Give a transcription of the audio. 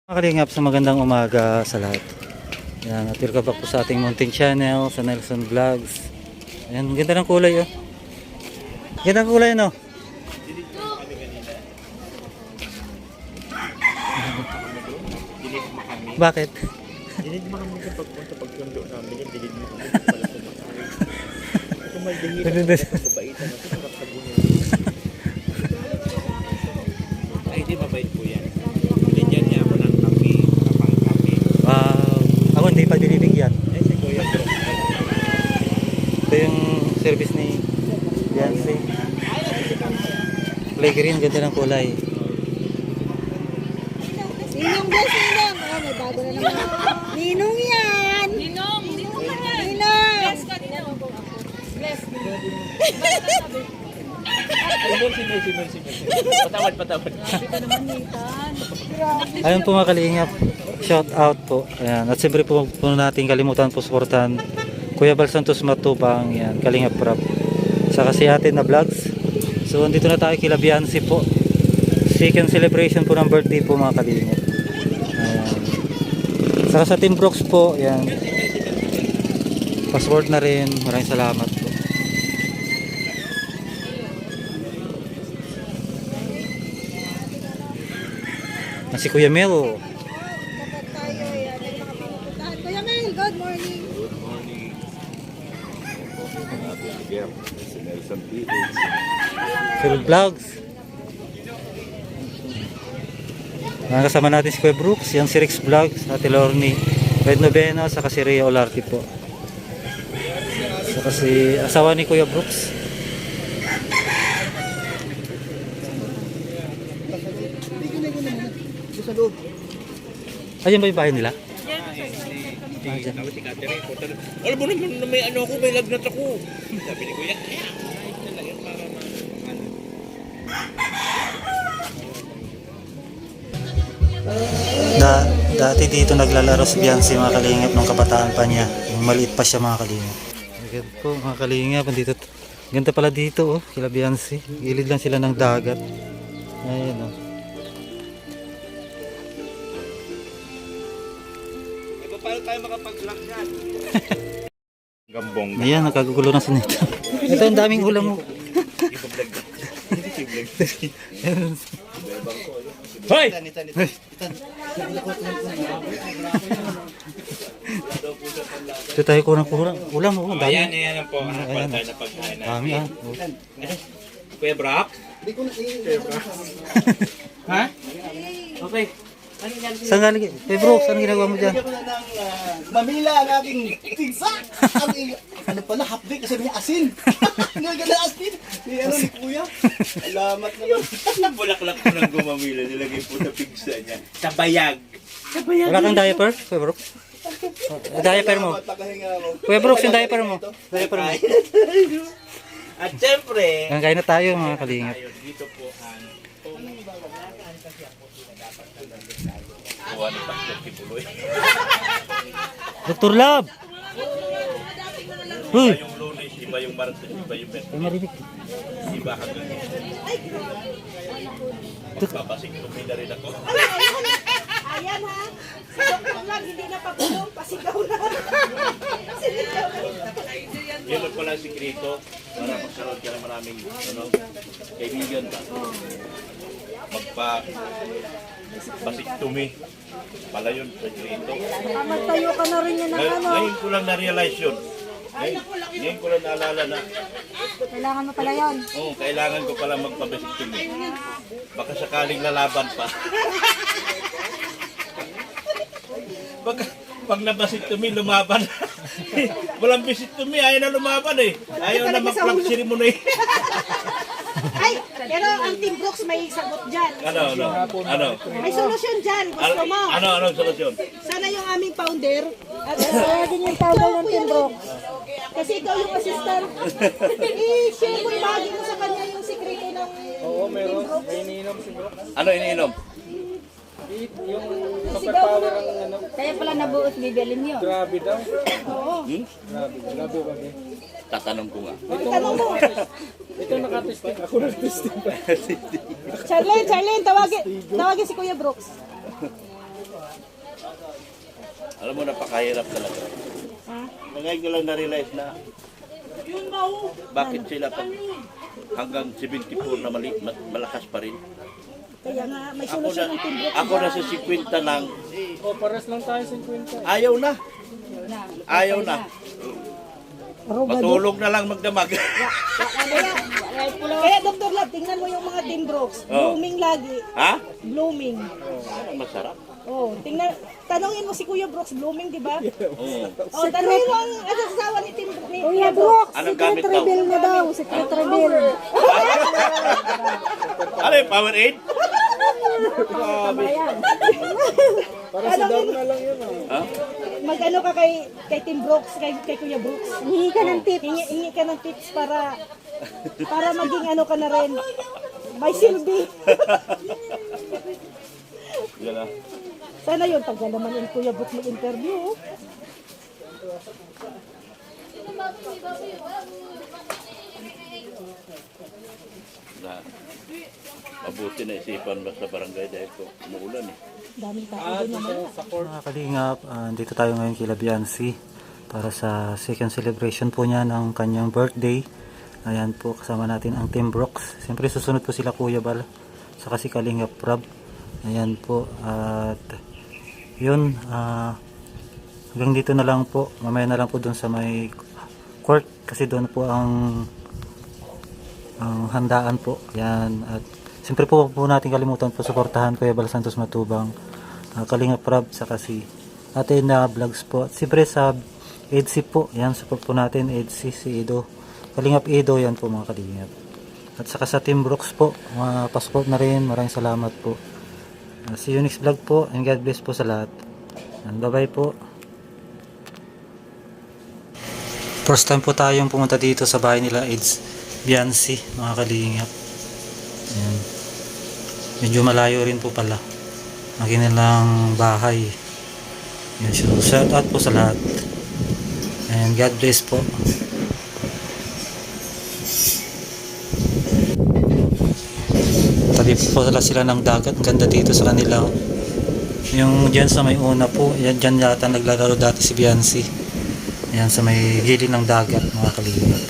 Mga kalingap, sa magandang umaga sa lahat. Yan, at welcome back po sa ating mountain channel, sa Nelson Vlogs. Ayan, ganda ng kulay oh. Ganda ng kulay no? Bakit? Dilid mo kami sa pagpunta pagkundo namin, dilid mo kami pala kumasahin. Ito maldihira ko sa babaitan na ito, sarap sa bunyo. Ay, di mabait po yan. Binigyan niya ako ng kape, kapang kape. Wow, ako hindi pa binibigyan. Ay, si Kuya bro. Ito yung service ni Beyonce. Play green, ganda ng kulay. Ninong ba, Ninong? Oh, may bago na naman. Ninong yan! Ninong! Ninong ka yan! Ninong! Bless ka, Ninong! Bless! Patawad. Sabi ka naman, Nathan. Ayun po mga kalingap, shout out po. Ayan, at siyempre po natin kalimutan po suportahan Kuya Bal Santos Matubang, yan, Kalingap Prab. Saka si atin na vlogs. So dito na tayo kila Beyonce po. Second celebration po ng birthday po mga kalingap. Ayan. Saka sa Team Brooks po, yan. Password na rin. Maraming salamat po. Si Kuya Mel. Dapat tayo, yan. May mga pinupuntahan. Kuya Mel, good morning. Good morning. Ang ating gap, si Nelson PH. Phil Vlogs. Kasama natin si Kuya Brooks, yan si Rex Vlogs, Ate Lorny, Red Novena, saka si Rhea Olarte po. Saka si asawa ni Kuya Brooks. Ayun ba yung bahay nila? Tawag si Catherine. Alam mo naman na may ano ako, may lagnat ako. Sabi ni Kuya, ito lang yan para ano. Dati dito naglalaro si Beyonce mga kalingap nung kabataan pa niya. Yung maliit pa siya mga kalingap. Agad po mga kalingap. Dito, ganda pala dito oh, kila Beyonce. Gilid lang sila ng dagat. Ayun oh. Paano tayo makapag-vlog yan? Gambong. Ayan, nakagugulo na sa nito. Ito ang daming ulam mo. Hoy! Ito tayo kurang ulam mo. Ang dami. Ayan po. Ayan tayo na pagkain natin. Dami ah. Oh. Kuya Brock? Ha? Okay. Saan galing? Hey Brooks, anong ginagawa mo dyan? Bigyan ko na ng mamila ang aking pizza. Ano pala, hapdi kasi may asin. Nilagyan na asin. Ni ano ni Kuya. Salamat naman. Bulaklak po ng gumamila. Nilagay po sa pigsa niya. Sa bayag. Sa bayag. Wala kang diaper? Kuya Brooks? Diaper mo. Pagkahinga ako. Kuya Brooks, yung diaper mo. Diaper mo. At syempre, Kain na tayo mga kalingap. dito po ang kuha ni Pastor Kibuloy. Dr. Love! Uy! Iba yung Lunes, iba yung Martes, iba yung Merkulis. Ay, marinig. Iba hanggang babasik tumida rin ako. Ayan ha. Si Dr. Lang, hindi na pagulong. Pasigaw na. Sinigaw na. Yun lang pala ang sikreto para magkaroon ka ng maraming kaibigan ba? Basiktomy. Pala yun, sikreto. Magtayo ka na rin yan ng ano. Ngayon ko lang na-realize yun. Ngayon ko lang naalala na, Kailangan mo pala yun. kailangan ko pala magpabasiktomy. Baka sakaling lalaban pa. Pag nabasiktomy, lumaban. Walang basiktomy, ayaw na lumaban eh. Ayaw na mag-plug ceremony. Ay, pero ang Team Brooks may sagot dyan. Ano? May solusyon dyan. Gusto mo. Ano ang solusyon? Sana yung aming founder. At din yung founder ng Team Brooks. Kasi ikaw yung assistant. I-share mo, ibahagi mo sa kanya yung sekreto ng Team Brooks. Ano iniinom? Sigaw mo. Kaya pala nabuot bibilin yun. Grabe daw. Oo. Grabe ba? Tatanong ko nga. Itanong mo. Ito nakatesting. Ako nag-testing pa. Charlene, tawagin si Kuya Brooks. Alam mo, napakahirap talaga. Ha? Ngayon ko lang na-realize na bakit sila pag hanggang 74 na malakas pa rin. Kaya nga, may Ako solusyon na, ng Team Brooks. ako na sa 50 lang. Pares lang tayo 50. Ayaw na. Ayaw na. Matulog na lang magdamag. Kaya Dr. Lab, tingnan mo yung mga Team Brooks. Oh. Blooming lagi. Ha? Blooming. Masarap. Oh, tingnan, tanongin mo si Kuya Brooks, blooming, di ba? Oo. Oh, tanongin mo ang asawa ni Team Brooks. Kuya Brooks, Anong secret gamit daw? reveal na daw, secret reveal. Ano yung Powerade? Tanongin, Ha? mag-ano ka kay Team Brooks, kay Kuya Brooks. Hingi ka ng tips. Hingi ka ng tips para maging ano ka na rin. May silbi. Yan na. Sana yun, tagal naman yung Kuya Brooks mag-interview. Oh. Na. Mabuti na isipan ba sa barangay dahil ko umuulan eh. Daming tao doon naman. Mga kalingap, dito tayo ngayon kila Biancy para sa second celebration po niya ng kanyang birthday. Ayan po, kasama natin ang Team Brooks. Siyempre susunod po sila Kuya Bal, saka si Kalingap Rob. Ayan po, at yun, hanggang dito na lang po. Mamaya na lang po doon sa may court kasi doon po ang handaan po. Ayan, at siyempre po natin kalimutan po suportahan Kuya Bal Santos Matubang, Kalingap Rob, saka si atin na vlogs po. At siyempre sa EDC po, yan, support po natin EDC, si Edo, Kalingap Edo, yan po mga kalingap. At saka sa Team Brooks po, pa-support na rin, maraming salamat po. See you next vlog po, and God bless po sa lahat. And bye bye po. First time po tayong pumunta dito sa bahay nila Eds Biancy, mga kalingap. Ayan. Medyo malayo rin po pala ang kanilang bahay. Yan, so shout out po sa lahat, and God bless po. Tabi po sila ng dagat. Ang ganda dito sa kanila. Yung dyan sa may una po, yan, dyan yata naglalaro dati si Biancy. Ayan sa may gilid ng dagat, mga kalingap.